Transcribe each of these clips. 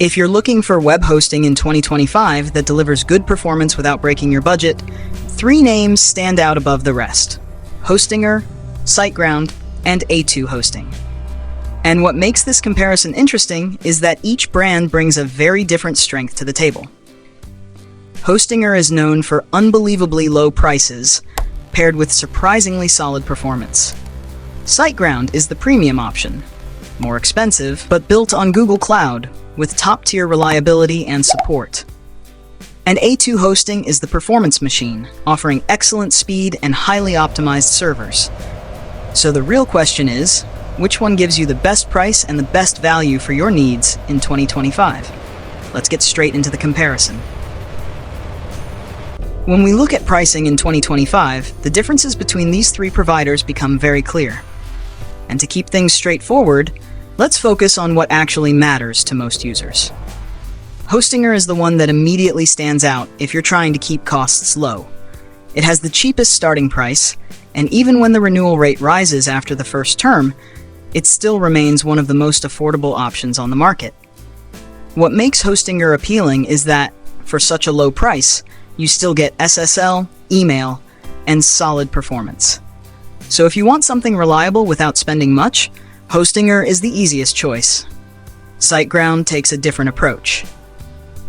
If you're looking for web hosting in 2025 that delivers good performance without breaking your budget, three names stand out above the rest: Hostinger, SiteGround, and A2 Hosting. And what makes this comparison interesting is that each brand brings a very different strength to the table. Hostinger is known for unbelievably low prices, paired with surprisingly solid performance. SiteGround is the premium option, more expensive, but built on Google Cloud, with top-tier reliability and support. And A2 Hosting is the performance machine, offering excellent speed and highly optimized servers. So the real question is, which one gives you the best price and the best value for your needs in 2025? Let's get straight into the comparison. When we look at pricing in 2025, the differences between these three providers become very clear. And to keep things straightforward, let's focus on what actually matters to most users. Hostinger is the one that immediately stands out if you're trying to keep costs low. It has the cheapest starting price, and even when the renewal rate rises after the first term, it still remains one of the most affordable options on the market. What makes Hostinger appealing is that, for such a low price, you still get SSL, email, and solid performance. So if you want something reliable without spending much, Hostinger is the easiest choice. SiteGround takes a different approach.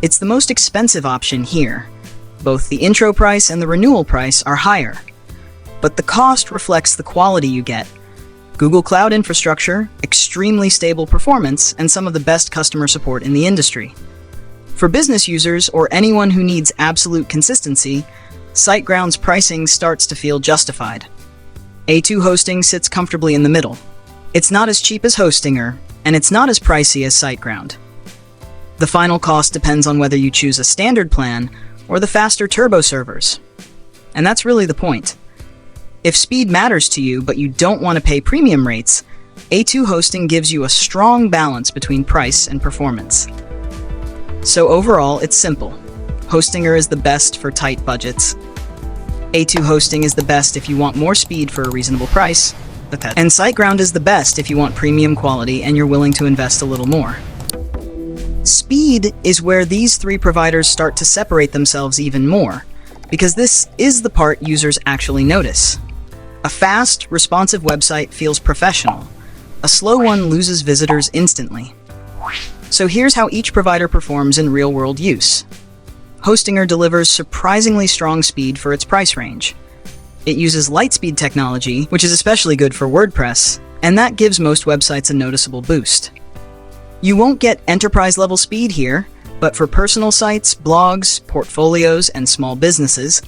It's the most expensive option here. Both the intro price and the renewal price are higher. But the cost reflects the quality you get: Google Cloud infrastructure, extremely stable performance, and some of the best customer support in the industry. For business users or anyone who needs absolute consistency, SiteGround's pricing starts to feel justified. A2 Hosting sits comfortably in the middle. It's not as cheap as Hostinger, and it's not as pricey as SiteGround. The final cost depends on whether you choose a standard plan or the faster turbo servers. And that's really the point. If speed matters to you but you don't want to pay premium rates, A2 Hosting gives you a strong balance between price and performance. So overall, it's simple. Hostinger is the best for tight budgets. A2 Hosting is the best if you want more speed for a reasonable price. And SiteGround is the best if you want premium quality and you're willing to invest a little more. Speed is where these three providers start to separate themselves even more, because this is the part users actually notice. A fast, responsive website feels professional. A slow one loses visitors instantly. So here's how each provider performs in real-world use. Hostinger delivers surprisingly strong speed for its price range. It uses Lightspeed technology, which is especially good for WordPress, and that gives most websites a noticeable boost. You won't get enterprise-level speed here, but for personal sites, blogs, portfolios, and small businesses,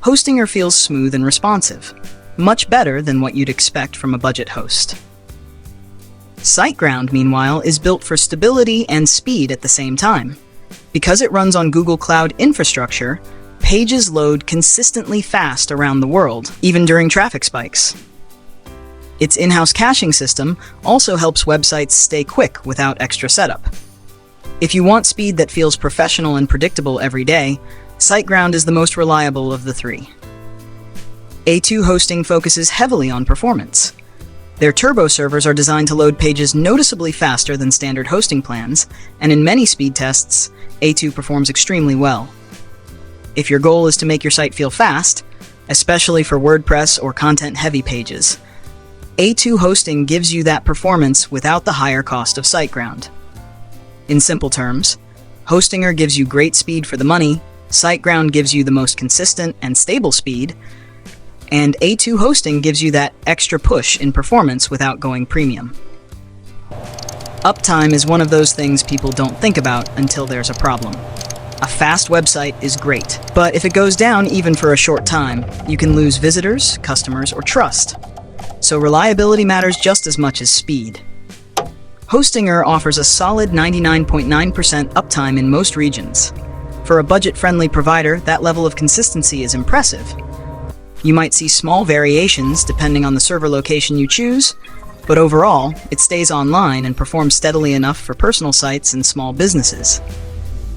Hostinger feels smooth and responsive, much better than what you'd expect from a budget host. SiteGround, meanwhile, is built for stability and speed at the same time. Because it runs on Google Cloud infrastructure, pages load consistently fast around the world, even during traffic spikes. Its in-house caching system also helps websites stay quick without extra setup. If you want speed that feels professional and predictable every day, SiteGround is the most reliable of the three. A2 Hosting focuses heavily on performance. Their turbo servers are designed to load pages noticeably faster than standard hosting plans, and in many speed tests, A2 performs extremely well. If your goal is to make your site feel fast, especially for WordPress or content-heavy pages, A2 Hosting gives you that performance without the higher cost of SiteGround. In simple terms, Hostinger gives you great speed for the money, SiteGround gives you the most consistent and stable speed, and A2 Hosting gives you that extra push in performance without going premium. Uptime is one of those things people don't think about until there's a problem. A fast website is great, but if it goes down even for a short time, you can lose visitors, customers, or trust. So reliability matters just as much as speed. Hostinger offers a solid 99.9% uptime in most regions. For a budget-friendly provider, that level of consistency is impressive. You might see small variations depending on the server location you choose, but overall, it stays online and performs steadily enough for personal sites and small businesses.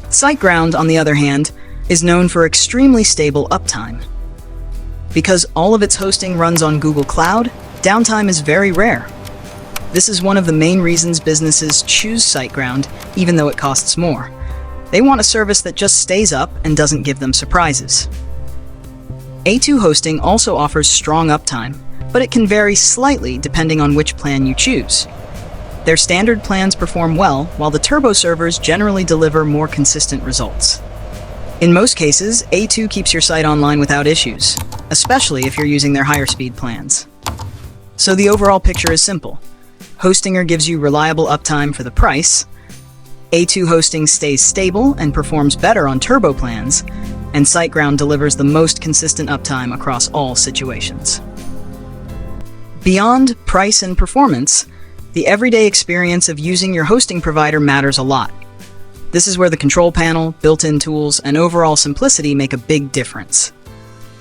SiteGround, on the other hand, is known for extremely stable uptime. Because all of its hosting runs on Google Cloud, downtime is very rare. This is one of the main reasons businesses choose SiteGround, even though it costs more. They want a service that just stays up and doesn't give them surprises. A2 Hosting also offers strong uptime, but it can vary slightly depending on which plan you choose. Their standard plans perform well, while the turbo servers generally deliver more consistent results. In most cases, A2 keeps your site online without issues, especially if you're using their higher speed plans. So the overall picture is simple. Hostinger gives you reliable uptime for the price, A2 Hosting stays stable and performs better on turbo plans, and SiteGround delivers the most consistent uptime across all situations. Beyond price and performance, the everyday experience of using your hosting provider matters a lot. This is where the control panel, built-in tools, and overall simplicity make a big difference.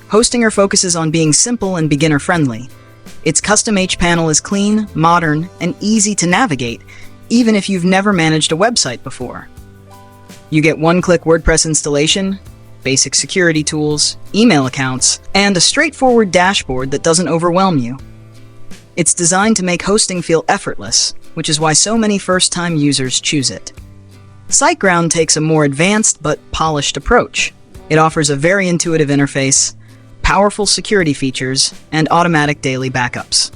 Hostinger focuses on being simple and beginner-friendly. Its custom H panel is clean, modern, and easy to navigate, even if you've never managed a website before. You get one-click WordPress installation, basic security tools, email accounts, and a straightforward dashboard that doesn't overwhelm you. It's designed to make hosting feel effortless, which is why so many first-time users choose it. SiteGround takes a more advanced but polished approach. It offers a very intuitive interface, powerful security features, and automatic daily backups.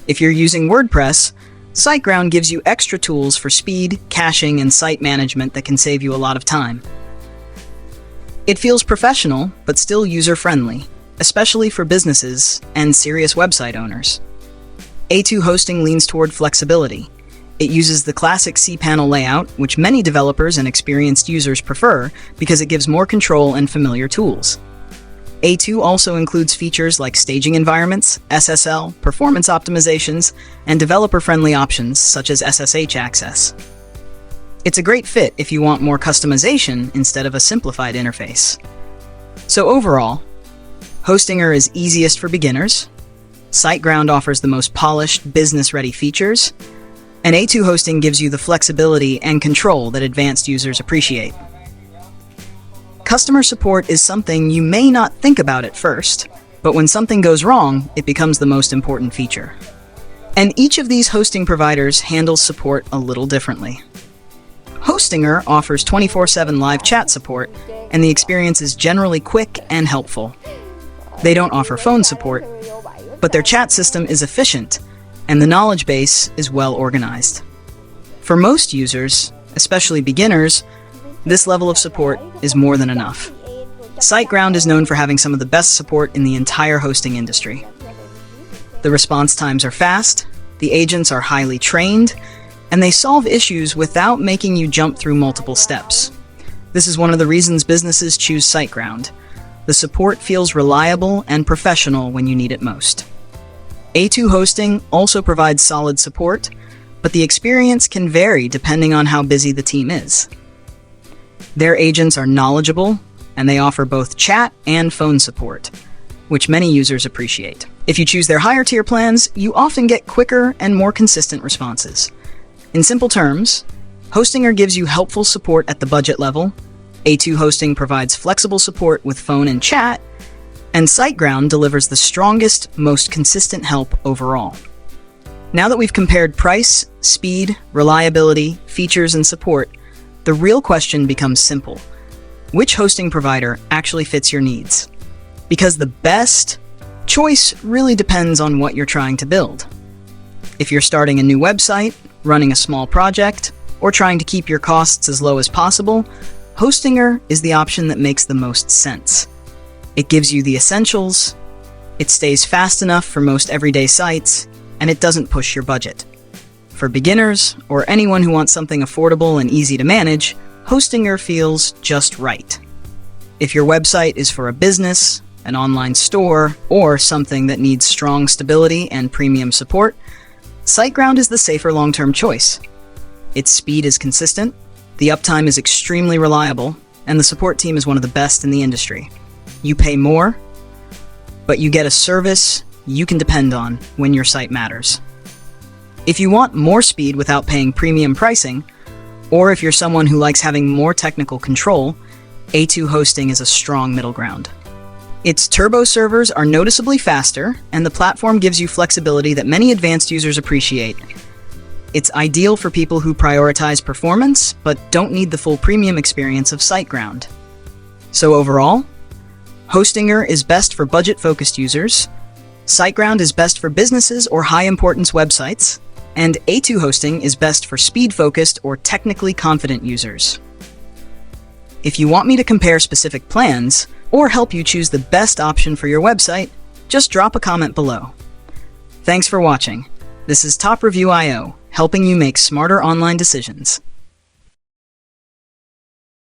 If you're using WordPress, SiteGround gives you extra tools for speed, caching, and site management that can save you a lot of time. It feels professional, but still user-friendly, especially for businesses and serious website owners. A2 Hosting leans toward flexibility. It uses the classic cPanel layout, which many developers and experienced users prefer because it gives more control and familiar tools. A2 also includes features like staging environments, SSL, performance optimizations, and developer-friendly options such as SSH access. It's a great fit if you want more customization instead of a simplified interface. So overall, Hostinger is easiest for beginners, SiteGround offers the most polished, business-ready features, and A2 Hosting gives you the flexibility and control that advanced users appreciate. Customer support is something you may not think about at first, but when something goes wrong, it becomes the most important feature. And each of these hosting providers handles support a little differently. Hostinger offers 24/7 live chat support, and the experience is generally quick and helpful. They don't offer phone support, but their chat system is efficient, and the knowledge base is well organized. For most users, especially beginners, this level of support is more than enough. SiteGround is known for having some of the best support in the entire hosting industry. The response times are fast, the agents are highly trained, and they solve issues without making you jump through multiple steps. This is one of the reasons businesses choose SiteGround. The support feels reliable and professional when you need it most. A2 Hosting also provides solid support, but the experience can vary depending on how busy the team is. Their agents are knowledgeable, and they offer both chat and phone support, which many users appreciate. If you choose their higher tier plans, you often get quicker and more consistent responses. In simple terms, Hostinger gives you helpful support at the budget level, A2 Hosting provides flexible support with phone and chat, and SiteGround delivers the strongest, most consistent help overall. Now that we've compared price, speed, reliability, features, and support, the real question becomes simple. Which hosting provider actually fits your needs? Because the best choice really depends on what you're trying to build. If you're starting a new website, running a small project, or trying to keep your costs as low as possible, Hostinger is the option that makes the most sense. It gives you the essentials, it stays fast enough for most everyday sites, and it doesn't push your budget. For beginners, or anyone who wants something affordable and easy to manage, Hostinger feels just right. If your website is for a business, an online store, or something that needs strong stability and premium support, SiteGround is the safer long-term choice. Its speed is consistent, the uptime is extremely reliable, and the support team is one of the best in the industry. You pay more, but you get a service you can depend on when your site matters. If you want more speed without paying premium pricing, or if you're someone who likes having more technical control, A2 Hosting is a strong middle ground. Its turbo servers are noticeably faster, and the platform gives you flexibility that many advanced users appreciate. It's ideal for people who prioritize performance but don't need the full premium experience of SiteGround. So overall, Hostinger is best for budget-focused users, SiteGround is best for businesses or high-importance websites, and A2 hosting is best for speed-focused or technically confident users. If you want me to compare specific plans or help you choose the best option for your website, just drop a comment below. Thanks for watching. This is Top Review.io, helping you make smarter online decisions.